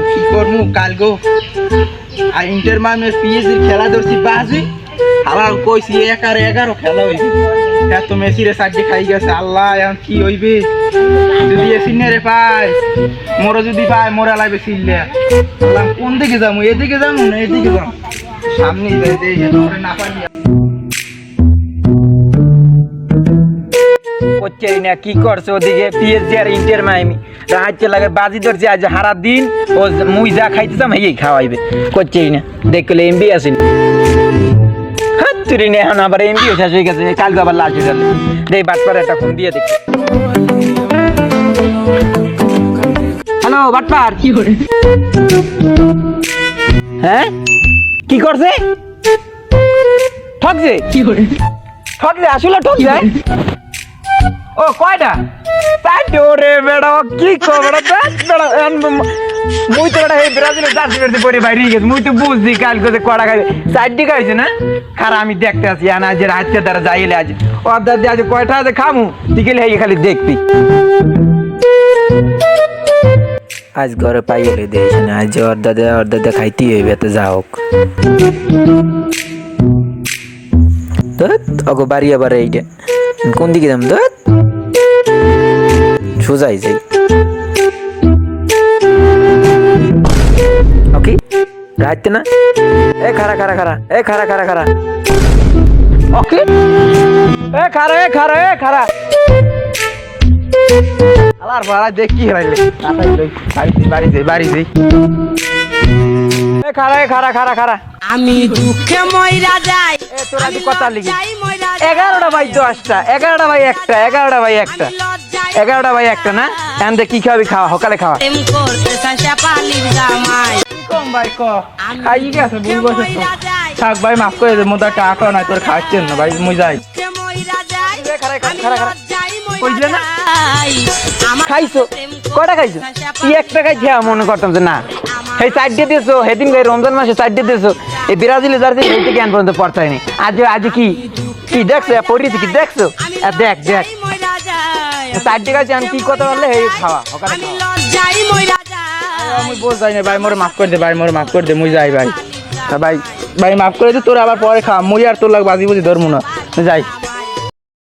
কি করবো কাল গো আর ইন্টার মামের পিএসির খেলা ধরছি বাজি আবার কইছি 11 খেলা হইবে এত মেসিরে সাইডে খাই গেছে আল্লাহ এখন কি হইবে যদি এসি রে পাই মোরা যদি পাই মোরা লাগবে সিললে আল্লাহ কোন দিকে যাবো এদিকে যাবো না এদিকে যাবো সামনে যাই দেই না পারি করছে না কি করছে ওদিকে পিএসজি আর ইন্টার মায়ামি রাজ্য লাগে বাজি ধরছে আজ সারা দিন ও মুই যা খাইতেছাম এই খাওয়াইবে করছেই না দেখলে এমবি আসেনি হাতুরি না এখন আবার এমবিও শেষ হয়ে গেছে কালকে আবার লাস্ট হয়ে দেই বাটপার একটা ফোন দিয়ে দেখি হ্যালো বাটপার কি করে হ্যাঁ কি করছে ঠকছে কি করে ঠকছে আসলে ঠক যায় ও কয়টা চারটে ওরে বেড়া কি খবর মুই তো বেড়া এই ব্রাজিলের জার্সি বেড়তে পরে বাইরে গেছে মুই তো বুঝছি কালকে যে কড়া খাইবে চারটি খাইছে না খারা আমি দেখতে আসি আনা যে রাত্রে দ্বারা যাইলে আজ অর্ধার দিয়ে আজ কয়টা আছে খামু বিকেলে হয়ে খালি দেখবি আজ ঘরে পাইলে দিয়েছ না আজ অর্ধা খাইতেই হইবে তো যা হোক অগো বাড়ি আবার এইটা কোন দিকে যাম সোজাই যাই ওকে রাখতে না এ খারা ওকে এ খারা আলার ভাড়া দেখ কি হইলে বাড়ি যাই এ খারা আমি দুঃখে মইরা যাই এ তোরা কি কথা লিখি 11টা বাই 10টা 11টা বাই 1টা 11টা বাই 1টা 11টা বাই 1টা না এখন কি খাবি খাওয়া সকালে খাওয়া প্রেম করতে চাইছে পালির জামাই কম ভাই ক খাই গেছে বুঝবো থাক ভাই মাফ করে দে মোটা টাকা নাই তোর খাচ্ছেন না ভাই মুই যাই কইলে না খাইছো কয়টা খাইছো তুই একটা খাই খেয়া মনে করতাম যে না এই চারটে দিয়েছো সেদিন গাই রমজান মাসে চারটে দিয়েছো এই ব্রাজিলে জার্সি এই থেকে আন পর্যন্ত পড়তাইনি আজ কি দেখছো পড়িয়েছি কি দেখছো দেখ চারটে খাইছি আমি কি কথা বললে এই খাওয়া ওখানে আমি বল যাই না ভাই মোরে মাফ করে দে মুই যাই ভাই ভাই মাফ করে দে তোর আবার পরে খা মুই আর তোর লাগ বাজি বুঝি ধরমু না যাই